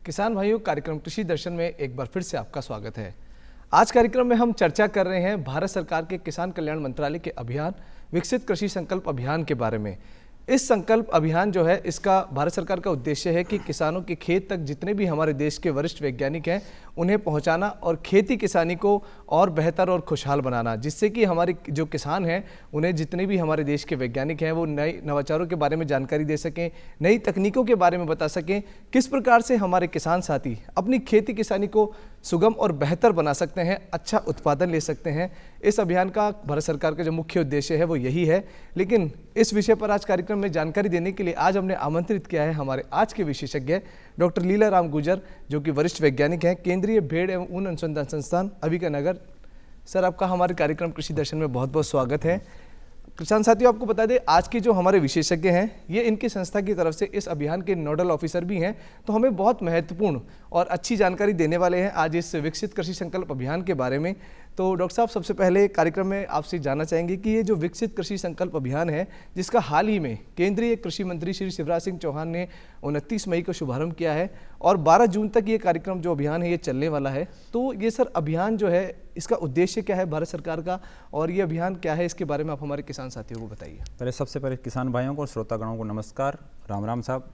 किसान भाइयों, कार्यक्रम कृषि दर्शन में एक बार फिर से आपका स्वागत है। आज कार्यक्रम में हम चर्चा कर रहे हैं भारत सरकार के किसान कल्याण मंत्रालय के अभियान विकसित कृषि संकल्प अभियान के बारे में। इस संकल्प अभियान जो है, इसका भारत सरकार का उद्देश्य है कि किसानों के खेत तक जितने भी हमारे देश के वरिष्ठ वैज्ञानिक हैं उन्हें पहुंचाना और खेती किसानी को और बेहतर और खुशहाल बनाना, जिससे कि हमारे जो किसान हैं उन्हें जितने भी हमारे देश के वैज्ञानिक हैं वो नए नवाचारों के बारे में जानकारी दे सकें, नई तकनीकों के बारे में बता सकें, किस प्रकार से हमारे किसान साथी अपनी खेती किसानी को सुगम और बेहतर बना सकते हैं, अच्छा उत्पादन ले सकते हैं। इस अभियान का भारत सरकार का जो मुख्य उद्देश्य है वो यही है। लेकिन इस विषय पर आज कार्यक्रम में जानकारी देने के लिए आज हमने आमंत्रित किया है हमारे आज के विशेषज्ञ डॉक्टर लीला राम गुर्जर, जो कि वरिष्ठ वैज्ञानिक हैं, केंद्रीय भेड़ एवं ऊन अनुसंधान संस्थान अंबिकानगर। सर, आपका हमारे कार्यक्रम कृषि दर्शन में बहुत बहुत स्वागत है। किसान साथियों, आपको बता दें आज के जो हमारे विशेषज्ञ हैं ये इनकी संस्था की तरफ से इस अभियान के नोडल ऑफिसर भी हैं, तो हमें बहुत महत्वपूर्ण और अच्छी जानकारी देने वाले हैं आज इस विकसित कृषि संकल्प अभियान के बारे में। तो डॉक्टर साहब, सबसे पहले कार्यक्रम में आपसे जानना चाहेंगे कि ये जो विकसित कृषि संकल्प अभियान है, जिसका हाल ही में केंद्रीय कृषि मंत्री श्री शिवराज सिंह चौहान ने 29 मई को शुभारंभ किया है और 12 जून तक ये कार्यक्रम जो अभियान है ये चलने वाला है, तो ये सर अभियान जो है इसका उद्देश्य क्या है भारत सरकार का और ये अभियान क्या है, इसके बारे में आप हमारे किसान साथियों को बताइए। सबसे पहले किसान भाइयों को और श्रोतागणों को नमस्कार, राम राम साहब।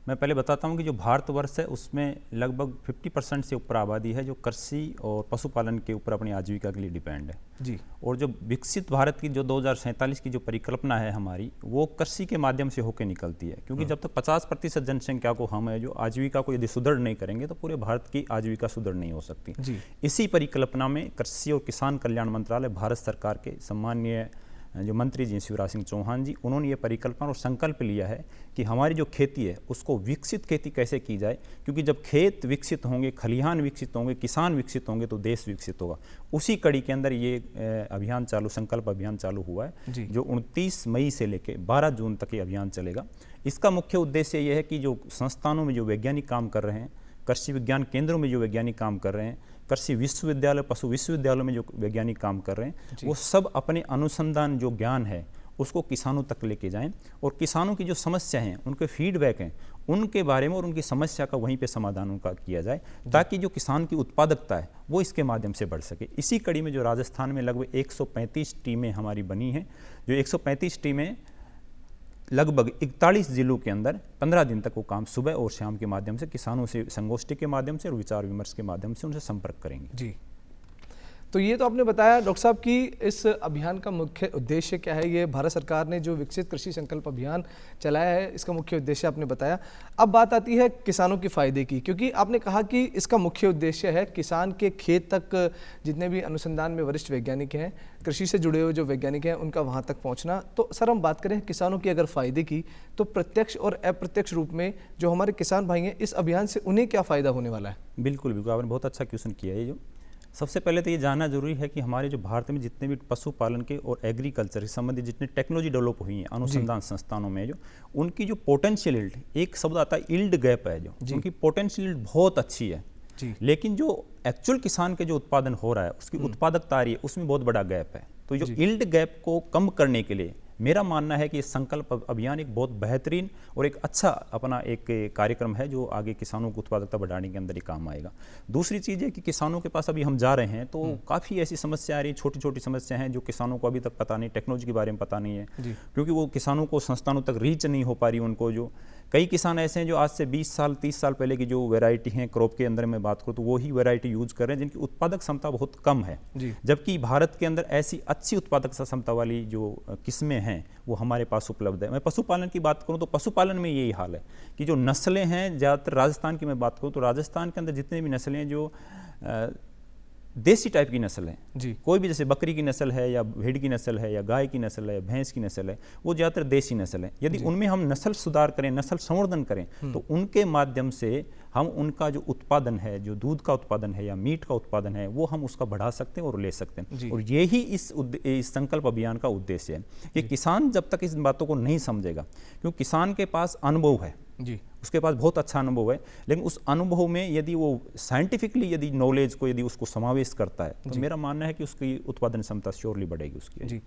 मैं पहले बताता हूं कि जो भारतवर्ष है उसमें लगभग 50% से ऊपर आबादी है जो कृषि और पशुपालन के ऊपर अपनी आजीविका के लिए डिपेंड है जी। और जो विकसित भारत की जो 2047 की जो परिकल्पना है हमारी, वो कृषि के माध्यम से होकर निकलती है, क्योंकि जब तक 50% जनसंख्या को हम है जो आजीविका को यदि सुदृढ़ नहीं करेंगे तो पूरे भारत की आजीविका सुदृढ़ नहीं हो सकती जी। इसी परिकल्पना में कृषि और किसान कल्याण मंत्रालय भारत सरकार के सम्माननीय जो मंत्री जी शिवराज सिंह चौहान जी, उन्होंने ये परिकल्पना और संकल्प लिया है कि हमारी जो खेती है उसको विकसित खेती कैसे की जाए, क्योंकि जब खेत विकसित होंगे, खलिहान विकसित होंगे, किसान विकसित होंगे तो देश विकसित होगा। उसी कड़ी के अंदर ये अभियान चालू, संकल्प अभियान चालू हुआ है जो 29 मई से लेकर 12 जून तक ये अभियान चलेगा। इसका मुख्य उद्देश्य ये है कि जो संस्थानों में जो वैज्ञानिक काम कर रहे हैं, कृषि विज्ञान केंद्रों में जो वैज्ञानिक काम कर रहे हैं, कृषि विश्वविद्यालय, पशु विश्वविद्यालयों में जो वैज्ञानिक काम कर रहे हैं, वो सब अपने अनुसंधान जो ज्ञान है उसको किसानों तक लेके जाएं और किसानों की जो समस्या हैं, उनके फीडबैक हैं, उनके बारे में और उनकी समस्या का वहीं पे समाधान उनका किया जाए, ताकि जो किसान की उत्पादकता है वो इसके माध्यम से बढ़ सके। इसी कड़ी में जो राजस्थान में लगभग 135 टीमें हमारी बनी हैं, जो 135 टीमें लगभग 41 जिलों के अंदर 15 दिन तक वो काम सुबह और शाम के माध्यम से किसानों से संगोष्ठी के माध्यम से और विचार विमर्श के माध्यम से उनसे संपर्क करेंगे जी। तो ये तो आपने बताया डॉक्टर साहब कि इस अभियान का मुख्य उद्देश्य क्या है। ये भारत सरकार ने जो विकसित कृषि संकल्प अभियान चलाया है, इसका मुख्य उद्देश्य आपने बताया। अब बात आती है किसानों के फायदे की, क्योंकि आपने कहा कि इसका मुख्य उद्देश्य है किसान के खेत तक जितने भी अनुसंधान में वरिष्ठ वैज्ञानिक हैं, कृषि से जुड़े हुए जो वैज्ञानिक हैं, उनका वहाँ तक पहुँचना। तो सर, हम बात करें किसानों की अगर फ़ायदे की, तो प्रत्यक्ष और अप्रत्यक्ष रूप में जो हमारे किसान भाई हैं, इस अभियान से उन्हें क्या फ़ायदा होने वाला है। बिल्कुल बिल्कुल, आपने बहुत अच्छा क्वेश्चन किया है। जो सबसे पहले तो ये जानना जरूरी है कि हमारे जो भारत में जितने भी पशुपालन के और एग्रीकल्चर से संबंधित जितनी टेक्नोलॉजी डेवलप हुई है अनुसंधान संस्थानों में, जो उनकी जो पोटेंशियल यील्ड, एक शब्द आता है यील्ड गैप है, जो उनकी पोटेंशियल यील्ड बहुत अच्छी है, लेकिन जो एक्चुअल किसान के जो उत्पादन हो रहा है, उसकी उत्पादकता आ रही है, उसमें बहुत बड़ा गैप है। तो जो यील्ड गैप को कम करने के लिए मेरा मानना है कि ये संकल्प अभियान एक बहुत बेहतरीन और एक अच्छा अपना एक कार्यक्रम है जो आगे किसानों को उत्पादकता बढ़ाने के अंदर ही काम आएगा। दूसरी चीज़ है कि किसानों के पास अभी हम जा रहे हैं तो काफ़ी ऐसी समस्या आ रही है, छोटी छोटी समस्या हैं जो किसानों को अभी तक पता नहीं, टेक्नोलॉजी के बारे में पता नहीं है, क्योंकि वो किसानों को संस्थानों तक रीच नहीं हो पा रही उनको। जो कई किसान ऐसे हैं जो आज से 20 साल 30 साल पहले की जो वैरायटी हैं क्रॉप के अंदर मैं बात करूँ तो वो ही वैरायटी यूज कर रहे हैं जिनकी उत्पादक क्षमता बहुत कम है, जबकि भारत के अंदर ऐसी अच्छी उत्पादक क्षमता वाली जो किस्में हैं वो हमारे पास उपलब्ध है। मैं पशुपालन की बात करूं तो पशुपालन में यही हाल है कि जो नस्लें हैं, ज़्यादातर राजस्थान की मैं बात करूं तो राजस्थान के अंदर जितने भी नस्लें जो देसी टाइप की नस्ल है जी, कोई भी जैसे बकरी की नस्ल है या भेड़ की नस्ल है या गाय की नस्ल है या भैंस की नस्ल है, वो ज़्यादातर देसी नस्ल है। यदि उनमें हम नस्ल सुधार करें, नस्ल संवर्धन करें तो उनके माध्यम से हम उनका जो उत्पादन है, जो दूध का उत्पादन है या मीट का उत्पादन है, वो हम उसका बढ़ा सकते हैं और ले सकते हैं। और यही इस संकल्प अभियान का उद्देश्य है कि किसान जब तक इस बातों को नहीं समझेगा, क्योंकि किसान के पास अनुभव है जी, उसके पास बहुत अच्छा अनुभव है, लेकिन उस अनुभव में यदि वो साइंटिफिकली यदि नॉलेज को यदि उसको समावेश करता है तो मेरा मानना है कि उसकी उत्पादन क्षमता श्योरली बढ़ेगी उसकी। जी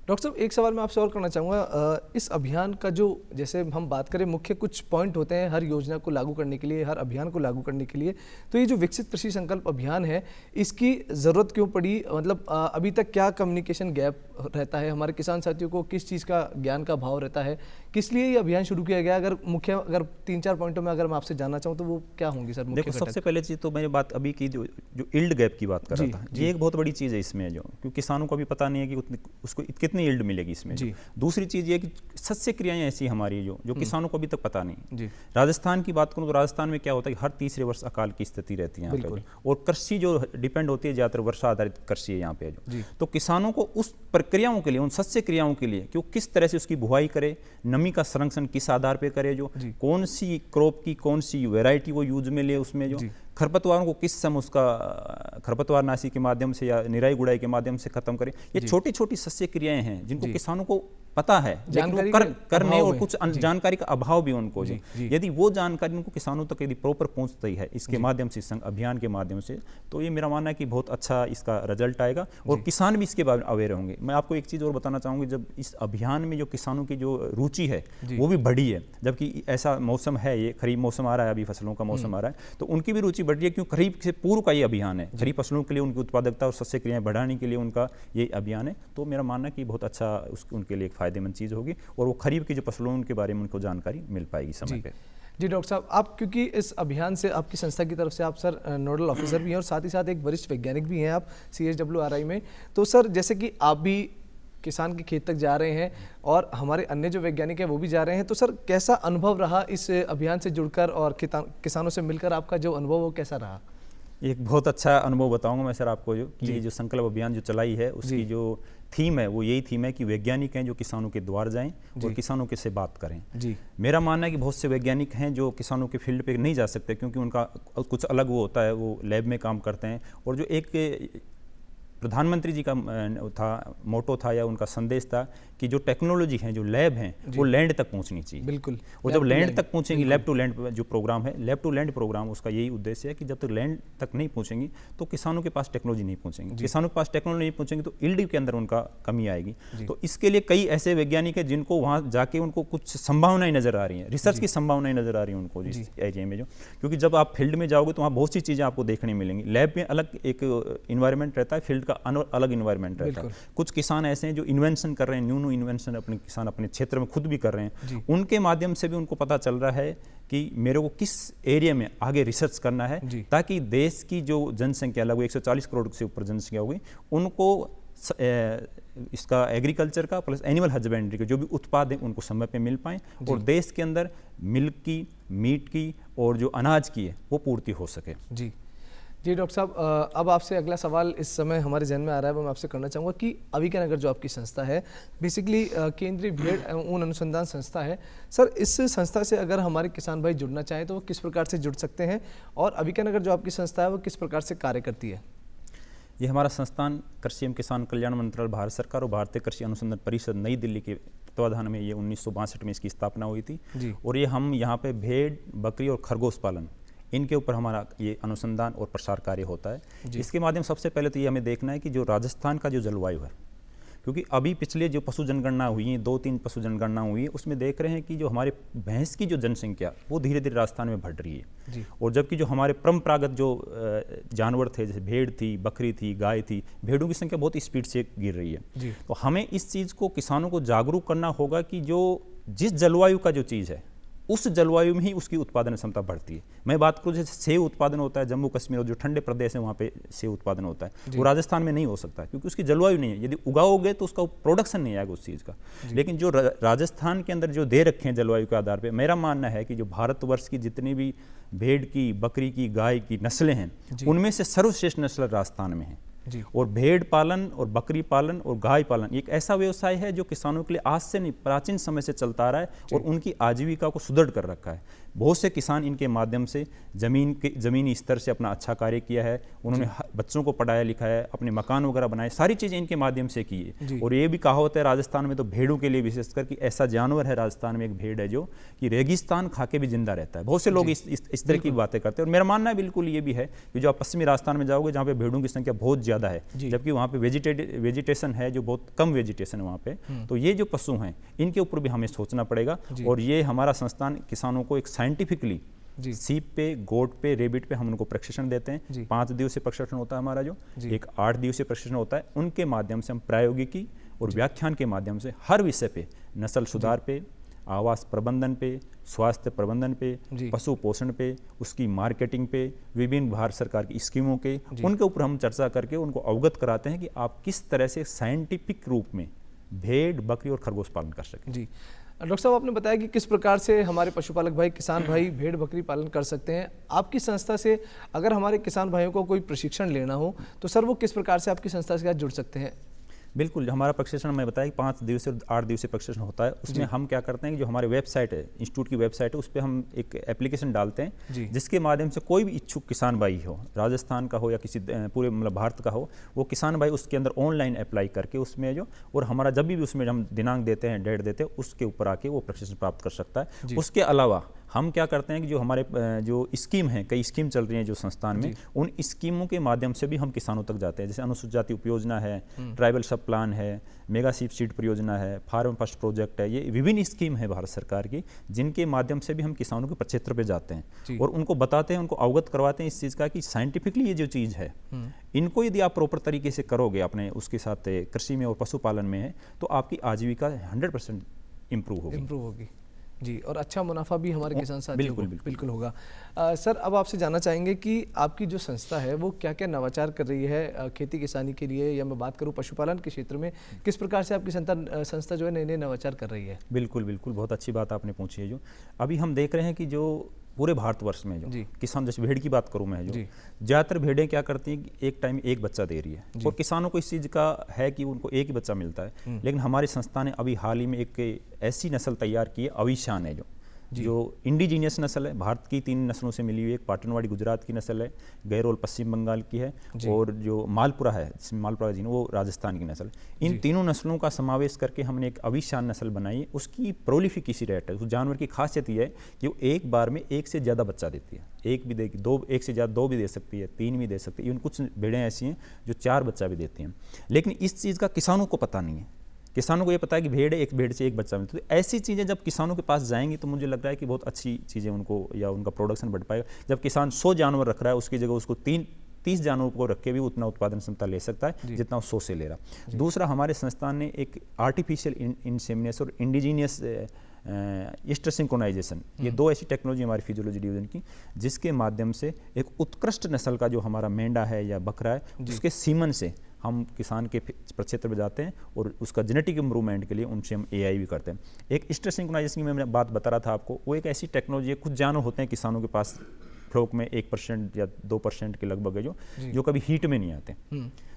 डॉक्टर साहब, एक सवाल मैं आपसे और करना चाहूँगा। इस अभियान का जो, जैसे हम बात करें, मुख्य कुछ पॉइंट होते हैं हर योजना को लागू करने के लिए, हर अभियान को लागू करने के लिए, तो ये जो विकसित कृषि संकल्प अभियान है, इसकी ज़रूरत क्यों पड़ी? मतलब अभी तक क्या कम्युनिकेशन गैप रहता है? हमारे किसान साथियों को किस चीज़ का ज्ञान का अभाव रहता है? किस लिए ये अभियान शुरू किया गया? अगर 3-4 पॉइंटों में अगर मैं आपसे जानना चाहूँ तो वो क्या होंगी सर? देखो, सबसे पहले चीज़ तो मैंने बात अभी की, जो यील्ड गैप की बात कर रहा था, ये एक बहुत बड़ी चीज़ है इसमें, जो क्योंकि किसानों को अभी पता नहीं है कि उसको कितनी यील्ड मिलेगी इसमें। दूसरी चीज़ ये कि सस्य क्रियाएं ऐसी हमारी जो किसानों को अभी तक पता नहीं। राजस्थान की बात करूँ तो राजस्थान में क्या होता है कि हर तीसरे वर्ष अकाल की स्थिति रहती है यहाँ पे, और कृषि जो डिपेंड होती है ज़्यादातर वर्षा आधारित कृषि है यहाँ पे जो। तो किसानों को उस प्रक्रियाओं के लिए, उन सस्य क्रियाओं के लिए, कि वो किस तरह से उसकी बुआई करे, नमी का संरक्षण किस आधार पे करे, जो कौन सी क्रॉप की कौन सी वैरायटी वो यूज में ले, उसमें जो खरपतवारों को किस समय उसका खरपतवार नाशी के माध्यम से या निराई गुड़ाई के माध्यम से खत्म करें। ये छोटी छोटी सस्य क्रियाएं हैं जिनको किसानों को पता है, लेकिन वो करने और कुछ जानकारी का अभाव भी उनको। यदि वो जानकारी उनको किसानों तक यदि प्रॉपर पहुंचती है इसके माध्यम से, अभियान के माध्यम से, तो ये मेरा मानना है कि बहुत अच्छा इसका रिजल्ट आएगा और किसान भी इसके बारे में अवेयर होंगे। मैं आपको एक चीज़ और बताना चाहूँगी, जब इस अभियान में जो किसानों की जो रुचि है वो भी बढ़ी है, जबकि ऐसा मौसम है, ये खरीफ मौसम आ रहा है, अभी फसलों का मौसम आ रहा है, तो उनकी भी रुचि बढ़ रही है, क्यों खरीफ से पूर्व का ये अभियान है। खरीफ फसलों के लिए उनकी उत्पादकता और सस्य क्रियाएं बढ़ाने के लिए उनका ये अभियान है। तो मेरा मानना है कि बहुत अच्छा उनके लिए एक फायदेमंद चीज़ होगी और वो खरीफ की जो फसलों उनके बारे में उनको जानकारी मिल पाएगी समय पे। जी डॉक्टर साहब, आप क्योंकि इस अभियान से आपकी संस्था की तरफ से आप सर नोडल ऑफिसर भी हैं और साथ ही साथ एक वरिष्ठ वैज्ञानिक भी हैं आप CSWRI में, तो सर जैसे कि आप भी किसान के खेत तक जा रहे हैं और हमारे अन्य जो वैज्ञानिक हैं वो भी जा रहे हैं, तो सर कैसा अनुभव रहा इस अभियान से जुड़कर और किसानों से मिलकर? आपका जो अनुभव वो कैसा रहा? एक बहुत अच्छा अनुभव बताऊंगा मैं सर आपको, जो कि ये जो संकल्प अभियान जो चलाई है उसकी जो थीम है वो यही थीम है कि वैज्ञानिक हैं जो किसानों के द्वार जाएं और किसानों के से बात करें। मेरा मानना है कि बहुत से वैज्ञानिक हैं जो किसानों के फील्ड पे नहीं जा सकते, क्योंकि उनका कुछ अलग वो होता है, वो लैब में काम करते हैं। और जो एक प्रधानमंत्री जी का था मोटो था या उनका संदेश था कि जो टेक्नोलॉजी है, जो लैब हैं, वो लैंड तक पहुंचनी चाहिए। बिल्कुल। और जब लैंड तक पहुंचेंगी, लैब टू लैंड जो प्रोग्राम है, लैब टू लैंड प्रोग्राम, उसका यही उद्देश्य है कि जब तक लैंड तक नहीं पहुंचेंगी तो किसानों के पास टेक्नोलॉजी नहीं पहुंचेंगी। किसानों के पास टेक्नोलॉजी नहीं पहुंचेंगी तो यील्ड के अंदर उनका कमी आएगी। तो इसके लिए कई ऐसे वैज्ञानिक हैं जिनको वहाँ जाके उनको कुछ संभावनाएं नजर आ रही हैं, रिसर्च की संभावनाएं नजर आ रही हैं उनको इस एरिया में। जो क्योंकि जब आप फील्ड में जाओगे तो वहाँ बहुत सी चीज़ें आपको देखने मिलेंगी। लैब में अलग एक इन्वायरमेंट रहता है, फील्ड का अलग इन्वायरमेंट रहता है। कुछ किसान ऐसे हैं जो इन्वेंशन कर रहे हैं, न्यू इन्वेंशन अपने किसान अपने क्षेत्र में खुद भी कर रहे हैं। उनके माध्यम से भी उनको पता चल रहा है कि मेरे को किस एरिया में आगे रिसर्च करना है, ताकि देश की जो जनसंख्या लगभग 140 करोड़ से ऊपर जनसंख्या होगी, उनको इसका एग्रीकल्चर का प्लस एनिमल हस्बेंड्री के जो भी उत्पाद हैं उनको समय पे मिल पाएँ और देश के अंदर मिल्क की, मीट की और जो अनाज की है वो पूर्ति हो सके। जी डॉक्टर साहब, अब आपसे अगला सवाल इस समय हमारे जहन में आ रहा है, वो मैं आपसे करना चाहूँगा कि अविका नगर जो आपकी संस्था है, बेसिकली केंद्रीय भेड़ ऊन अनुसंधान संस्था है। सर, इस संस्था से अगर हमारे किसान भाई जुड़ना चाहें तो वो किस प्रकार से जुड़ सकते हैं, और अविका नगर जो आपकी संस्था है वो किस प्रकार से कार्य करती है? ये हमारा संस्थान कृषि एवं किसान कल्याण मंत्रालय भारत सरकार और भारतीय कृषि अनुसंधान परिषद नई दिल्ली के तत्वाधान में ये 1962 में इसकी स्थापना हुई थी। और ये हम यहाँ पे भेड़, बकरी और खरगोश पालन, इनके ऊपर हमारा ये अनुसंधान और प्रसार कार्य होता है। इसके माध्यम सबसे पहले तो ये हमें देखना है कि जो राजस्थान का जो जलवायु है, क्योंकि अभी पिछले जो पशु जनगणना हुई है, 2-3 पशु जनगणना हुई है, उसमें देख रहे हैं कि जो हमारे भैंस की जो जनसंख्या वो धीरे धीरे राजस्थान में बढ़ रही है। और जबकि जो हमारे परंपरागत जो जानवर थे, जैसे भेड़ थी, बकरी थी, गाय थी, भेड़ों की संख्या बहुत स्पीड से गिर रही है। तो हमें इस चीज़ को किसानों को जागरूक करना होगा कि जो जिस जलवायु का जो चीज़ है उस जलवायु में ही उसकी उत्पादन क्षमता बढ़ती है। मैं बात करूँ जैसे सेब उत्पादन होता है जम्मू कश्मीर और जो ठंडे प्रदेश है वहाँ पे सेब उत्पादन होता है, वो राजस्थान में नहीं हो सकता क्योंकि उसकी जलवायु नहीं है। यदि उगाओगे तो उसका प्रोडक्शन नहीं आएगा उस चीज़ का। लेकिन जो राजस्थान के अंदर जो दे रखे हैं जलवायु के आधार पर, मेरा मानना है कि जो भारतवर्ष की जितनी भी भेड़ की, बकरी की, गाय की नस्लें हैं, उनमें से सर्वश्रेष्ठ नस्ल राजस्थान में है। और भेड़ पालन और बकरी पालन और गाय पालन एक ऐसा व्यवसाय है जो किसानों के लिए आज से नहीं, प्राचीन समय से चलता आ रहा है और उनकी आजीविका को सुदृढ़ कर रखा है। बहुत से किसान इनके माध्यम से ज़मीनी स्तर से अपना अच्छा कार्य किया है, उन्होंने बच्चों को पढ़ाया लिखाया, अपने मकान वगैरह बनाए, सारी चीज़ें इनके माध्यम से की है। और ये भी कहावत है राजस्थान में तो भेड़ों के लिए विशेषकर कि ऐसा जानवर है राजस्थान में एक भेड़ है जो कि रेगिस्तान खा के भी जिंदा रहता है। बहुत से लोग इस तरह की बातें करते हैं और मेरा मानना बिल्कुल ये भी है कि जो आप पश्चिमी राजस्थान में जाओगे जहाँ पे भेड़ों की संख्या बहुत ज़्यादा है, जबकि वहाँ पे वेजिटेशन है जो बहुत कम वेजिटेशन है वहाँ पे, तो ये जो पशु हैं इनके ऊपर भी हमें सोचना पड़ेगा। और ये हमारा संस्थान किसानों को एक साइंटिफिकली सीप पे, गोट पे, रेबिट पे हम उनको प्रशिक्षण देते हैं। 5 दिवसीय प्रशिक्षण होता है हमारा, जो एक 8 दिवसीय प्रशिक्षण होता है। उनके माध्यम से हम प्रायोगिकी और व्याख्यान के माध्यम से हर विषय पे, नस्ल सुधार पे, आवास प्रबंधन पे, स्वास्थ्य प्रबंधन पे, पशु पोषण पे, उसकी मार्केटिंग पे, विभिन्न भारत सरकार की स्कीमों के, उनके ऊपर हम चर्चा करके उनको अवगत कराते हैं कि आप किस तरह से साइंटिफिक रूप में भेड़, बकरी और खरगोश पालन कर सकें। जी डॉक्टर साहब, आपने बताया कि किस प्रकार से हमारे पशुपालक भाई, किसान भाई भेड़ बकरी पालन कर सकते हैं। आपकी संस्था से अगर हमारे किसान भाइयों को कोई प्रशिक्षण लेना हो तो सर वो किस प्रकार से आपकी संस्था के साथ जुड़ सकते हैं? बिल्कुल, हमारा प्रशिक्षण मैं बताया कि 5 दिवसीय 8 दिवसीय प्रशिक्षण होता है। उसमें हम क्या करते हैं कि जो हमारे वेबसाइट है, इंस्टीट्यूट की वेबसाइट है, उस पर हम एक एप्लीकेशन डालते हैं जिसके माध्यम से कोई भी इच्छुक किसान भाई हो, राजस्थान का हो या किसी पूरे मतलब भारत का हो, वो किसान भाई उसके अंदर ऑनलाइन अप्लाई करके उसमें जो, और हमारा जब भी उसमें हम दिनांक देते हैं, डेट देते हैं, उसके ऊपर आके वो प्रशिक्षण प्राप्त कर सकता है। उसके अलावा हम क्या करते हैं कि जो हमारे जो स्कीम है, कई स्कीम चल रही हैं जो संस्थान में, उन स्कीमों के माध्यम से भी हम किसानों तक जाते हैं। जैसे अनुसूचित जाति उपयोजना है, ट्राइबल सब प्लान है, मेगा सीप सीड परियोजना है, फार्म फर्स्ट प्रोजेक्ट है, ये विभिन्न स्कीम है भारत सरकार की, जिनके माध्यम से भी हम किसानों के प्रक्षेत्र पे जाते हैं और उनको बताते हैं, उनको अवगत करवाते हैं इस चीज़ का कि साइंटिफिकली ये जो चीज़ है, इनको यदि आप प्रॉपर तरीके से करोगे अपने उसके साथ कृषि में और पशुपालन में है, तो आपकी आजीविका 100% इम्प्रूव होगी जी, और अच्छा मुनाफा भी हमारे किसान साथियों को बिल्कुल होगा। सर, अब आपसे जानना चाहेंगे कि आपकी जो संस्था है वो क्या क्या नवाचार कर रही है खेती किसानी के लिए, या मैं बात करूं पशुपालन के क्षेत्र में, किस प्रकार से आपकी संस्था जो है नए नए नवाचार कर रही है? बिल्कुल, बहुत अच्छी बात आपने पूछी है। जो अभी हम देख रहे हैं कि जो पूरे भारतवर्ष में जो किसान, जैसे भेड़ की बात करूं मैं, जो ज़्यादातर भेड़ें क्या करती हैं कि एक टाइम में एक बच्चा दे रही है, और किसानों को इस चीज़ का है कि उनको एक ही बच्चा मिलता है। लेकिन हमारी संस्था ने अभी हाल ही में एक ऐसी नस्ल तैयार की है, अविशान है, जो इंडिजीनियस नस्ल है, भारत की 3 नस्लों से मिली हुई। एक पाटनवाड़ी गुजरात की नस्ल है, गैरोल पश्चिम बंगाल की है, और जो मालपुरा है, जिसमें मालपुरा जीन, वो राजस्थान की नस्ल। इन तीनों नस्लों का समावेश करके हमने एक अविशान नस्ल बनाई है। उसकी प्रोलिफिकेसी रेट है, उस जानवर की खासियत ये है कि वो एक बार में 1 से ज़्यादा बच्चा देती है। एक भी देगी, 2, 1 से ज़्यादा 2 भी दे सकती है, 3 भी दे सकती है। इवन कुछ भेड़ें ऐसी हैं जो 4 बच्चा भी देती हैं। लेकिन इस चीज़ का किसानों को पता नहीं है। किसानों को ये पता है कि भेड़ है, एक भेड़ से एक बच्चा मिलता है। तो ऐसी चीज़ें जब किसानों के पास जाएंगी तो मुझे लग रहा है कि बहुत अच्छी चीज़ें उनको, या उनका प्रोडक्शन बढ़ पाएगा। जब किसान 100 जानवर रख रहा है, उसकी जगह उसको 30 जानवरों को रख के भी उतना उत्पादन क्षमता ले सकता है जितना वो 100 से ले रहा। दूसरा, हमारे संस्थान ने एक आर्टिफिशियल इंसेमिनेशन और इंडिजीनियस ईस्टर सिंक्रोनाइजेशन, ये 2 ऐसी टेक्नोलॉजी हमारी फिजियोलॉजी डिवीजन की, जिसके माध्यम से एक उत्कृष्ट नस्ल का जो हमारा मेंढा है या बकरा है, उसके सीमन से हम किसान के प्रक्षेत्र में जाते हैं और उसका जेनेटिक इम्प्रूवमेंट के लिए उनसे हम AI भी करते हैं। एक ईस्टर सिंक्रोनाइजेशन की मैं बात बता रहा था आपको, वो एक ऐसी टेक्नोलॉजी है, कुछ जानवर होते हैं किसानों के पास फ्लोक में 1% या 2% के लगभग है, जो कभी हीट में नहीं आते।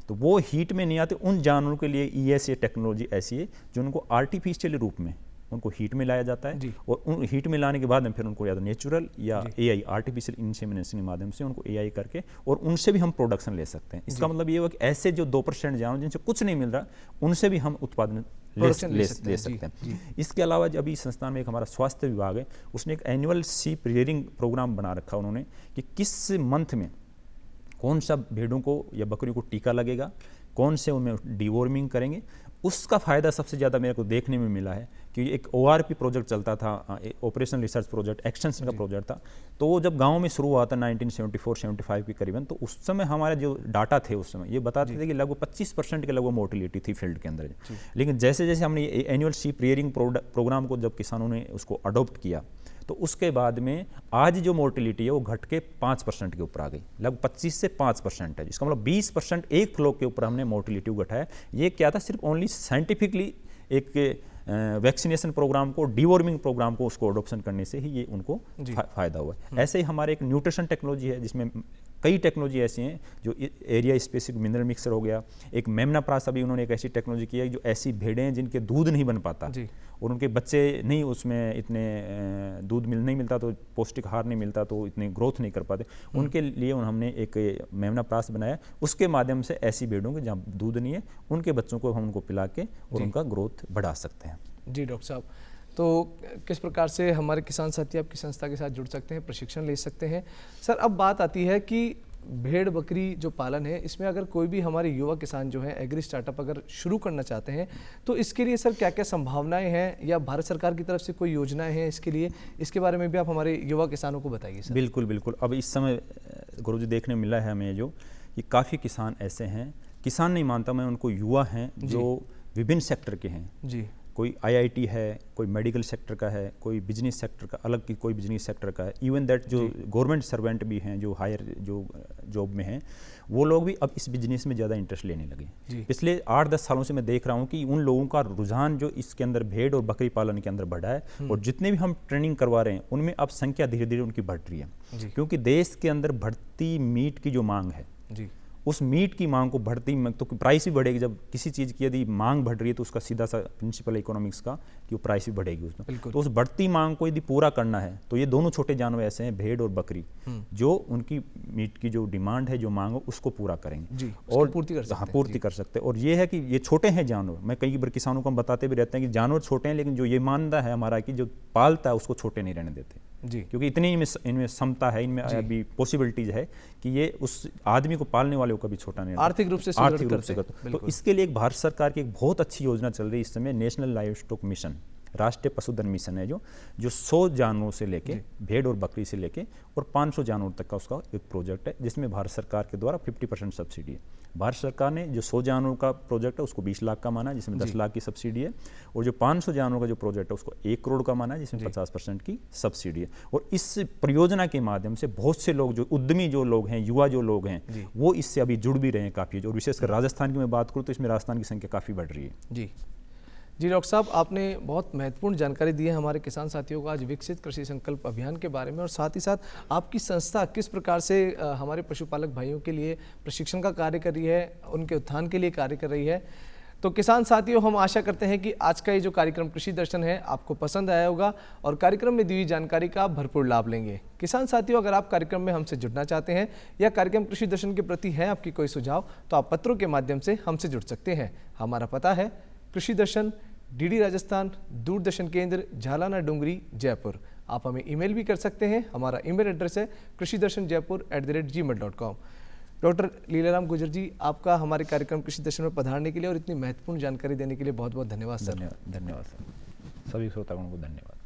तो वो हीट में नहीं आते, उन जानवरों के लिए ESA टेक्नोलॉजी ऐसी है जो उनको आर्टिफिशियल रूप में उनको हीट में लाया जाता है, और उन हीट में लाने के बाद में फिर उनको या तो नेचुरल या AI आर्टिफिशियल इंसेमिनेशन के माध्यम से उनको AI करके, और उनसे भी हम प्रोडक्शन ले सकते हैं। इसका मतलब ये हुआ कि ऐसे जो 2% जानवर जिनसे कुछ नहीं मिल रहा, उनसे भी हम उत्पादन ले सकते हैं। इसके अलावा अभी संस्थान में एक हमारा स्वास्थ्य विभाग है, उसने एक एनुअल सीप रियरिंग प्रोग्राम बना रखा उन्होंने कि किस मंथ में कौन सा भेड़ों को या बकरियों को टीका लगेगा, कौन से उनमें डिवॉर्मिंग करेंगे। उसका फ़ायदा सबसे ज़्यादा मेरे को देखने में मिला है कि एक ORP प्रोजेक्ट चलता था, ऑपरेशन रिसर्च प्रोजेक्ट, एक्सटेंशन का प्रोजेक्ट था। तो वो जब गांव में शुरू हुआ था 1974-75 के करीबन, तो उस समय हमारे जो डाटा थे उस समय ये बताते थे कि लगभग 25% के लगभग मोर्टिलिटी थी फील्ड के अंदर। लेकिन जैसे जैसे हमने एनुअल सीप रियरिंग प्रोग्राम को जब किसानों ने उसको अडोप्ट किया, तो उसके बाद में आज जो मोर्टिलिटी है वो घट के 5% के ऊपर आ गई, लगभग 25 से 5% है। इसका मतलब 20% एक फ्लोक के ऊपर हमने मोर्टिलिटी को घटाया। ये क्या था, सिर्फ ओनली साइंटिफिकली एक वैक्सीनेशन प्रोग्राम को, डिवॉर्मिंग प्रोग्राम को उसको अडोप्शन करने से ही ये उनको फायदा हुआ है। ऐसे ही हमारे एक न्यूट्रिशन टेक्नोलॉजी है जिसमें कई टेक्नोलॉजी ऐसी हैं जो एरिया स्पेसिफिक मिनरल मिक्सर हो गया, एक मेमनाप्रास अभी उन्होंने एक ऐसी टेक्नोलॉजी की है जो ऐसी भेड़ें हैं जिनके दूध नहीं बन पाता और उनके बच्चे नहीं उसमें इतने दूध नहीं मिलता तो पौष्टिक आहार नहीं मिलता तो इतनी ग्रोथ नहीं कर पाते, उनके लिए हमने एक मेमनाप्रास बनाया, उसके माध्यम से ऐसी भेड़ों के जहाँ दूध नहीं है उनके बच्चों को हम उनको पिला के और उनका ग्रोथ बढ़ा सकते हैं। जी डॉक्टर साहब, तो किस प्रकार से हमारे किसान साथी आपकी संस्था के साथ जुड़ सकते हैं, प्रशिक्षण ले सकते हैं? सर अब बात आती है कि भेड़ बकरी जो पालन है इसमें अगर कोई भी हमारे युवा किसान जो हैं एग्री स्टार्टअप अगर शुरू करना चाहते हैं तो इसके लिए सर क्या क्या संभावनाएं हैं या भारत सरकार की तरफ से कोई योजनाएं हैं इसके लिए, इसके बारे में भी आप हमारे युवा किसानों को बताइए सर। बिल्कुल बिल्कुल। अब इस समय गुरुजी देखने मिला है हमें जो कि काफ़ी किसान ऐसे हैं, किसान नहीं मानता मैं उनको, युवा हैं जो विभिन्न सेक्टर के हैं जी, कोई आईआईटी है, कोई मेडिकल सेक्टर का है, कोई बिजनेस सेक्टर का अलग की कोई बिजनेस सेक्टर का है, इवन दैट जो गवर्नमेंट सर्वेंट भी हैं जो हायर जो जॉब में हैं वो लोग भी अब इस बिजनेस में ज़्यादा इंटरेस्ट लेने लगे। पिछले 8-10 सालों से मैं देख रहा हूँ कि उन लोगों का रुझान जो इसके अंदर भेड़ और बकरी पालन के अंदर बढ़ा है और जितने भी हम ट्रेनिंग करवा रहे हैं उनमें अब संख्या धीरे धीरे उनकी बढ़ रही है क्योंकि देश के अंदर बढ़ती मीट की जो मांग है जी, उस मीट की मांग को बढ़ती तो प्राइस भी बढ़ेगी। जब किसी चीज़ की यदि मांग बढ़ रही है तो उसका सीधा सा प्रिंसिपल इकोनॉमिक्स का कि वो प्राइस भी बढ़ेगी उसमें, तो उस बढ़ती मांग को यदि पूरा करना है तो ये दोनों छोटे जानवर ऐसे हैं भेड़ और बकरी जो उनकी मीट की जो डिमांड है जो मांग हो उसको पूरा करेंगे जी, और पूर्ति कर सकते हैं। और ये है कि ये छोटे हैं जानवर, मैं कई बार किसानों को हम बताते भी रहते हैं कि जानवर छोटे हैं लेकिन जो ये मानता है हमारा कि जो पालता है उसको छोटे नहीं रहने देते जी, क्योंकि इतनी इनमें क्षमता है, इनमें अभी पॉसिबिलिटीज है कि ये उस आदमी को पालने वाले को कभी छोटा नहीं, आर्थिक रूप से तो इसके लिए एक भारत सरकार की एक बहुत अच्छी योजना चल रही है इस समय, नेशनल लाइव स्टॉक मिशन, राष्ट्रीय पशुधन मिशन है जो 100 जानवरों से लेके भेड़ और बकरी से लेके और 500 जानवरों तक का उसका एक प्रोजेक्ट है जिसमें भारत सरकार के द्वारा 50% सब्सिडी है। भारत सरकार ने जो 100 जानवरों का प्रोजेक्ट है उसको 20 लाख का माना है जिसमें 10 लाख की सब्सिडी है, और जो 500 जानवरों का जो प्रोजेक्ट है उसको 1 करोड़ का माना है जिसमें 50% की सब्सिडी है। और इस परियोजना के माध्यम से बहुत से लोग जो उद्यमी जो लोग हैं, युवा जो लोग हैं वो इससे अभी जुड़ भी रहे हैं काफ़ी, और विशेषकर राजस्थान की मैं बात करूँ तो इसमें राजस्थान की संख्या काफ़ी बढ़ रही है। जी डॉक्टर साहब, आपने बहुत महत्वपूर्ण जानकारी दी है हमारे किसान साथियों को आज विकसित कृषि संकल्प अभियान के बारे में, और साथ ही साथ आपकी संस्था किस प्रकार से हमारे पशुपालक भाइयों के लिए प्रशिक्षण का कार्य कर रही है, उनके उत्थान के लिए कार्य कर रही है। तो किसान साथियों, हम आशा करते हैं कि आज का ये जो कार्यक्रम कृषि दर्शन है आपको पसंद आया होगा और कार्यक्रम में दी हुई जानकारी का आप भरपूर लाभ लेंगे। किसान साथियों, अगर आप कार्यक्रम में हमसे जुड़ना चाहते हैं या कार्यक्रम कृषि दर्शन के प्रति है आपकी कोई सुझाव तो आप पत्रों के माध्यम से हमसे जुड़ सकते हैं। हमारा पता है कृषि दर्शन, डीडी राजस्थान, दूरदर्शन केंद्र, झालाना डुंगरी, जयपुर। आप हमें ईमेल भी कर सकते हैं, हमारा ईमेल एड्रेस है krishidarshanjaipur@gmail.com। डॉक्टर लीलाराम गुर्जर जी, आपका हमारे कार्यक्रम कृषि दर्शन में पधारने के लिए और इतनी महत्वपूर्ण जानकारी देने के लिए बहुत बहुत धन्यवाद सर। धन्यवाद सर, सभी श्रोतागणों को धन्यवाद।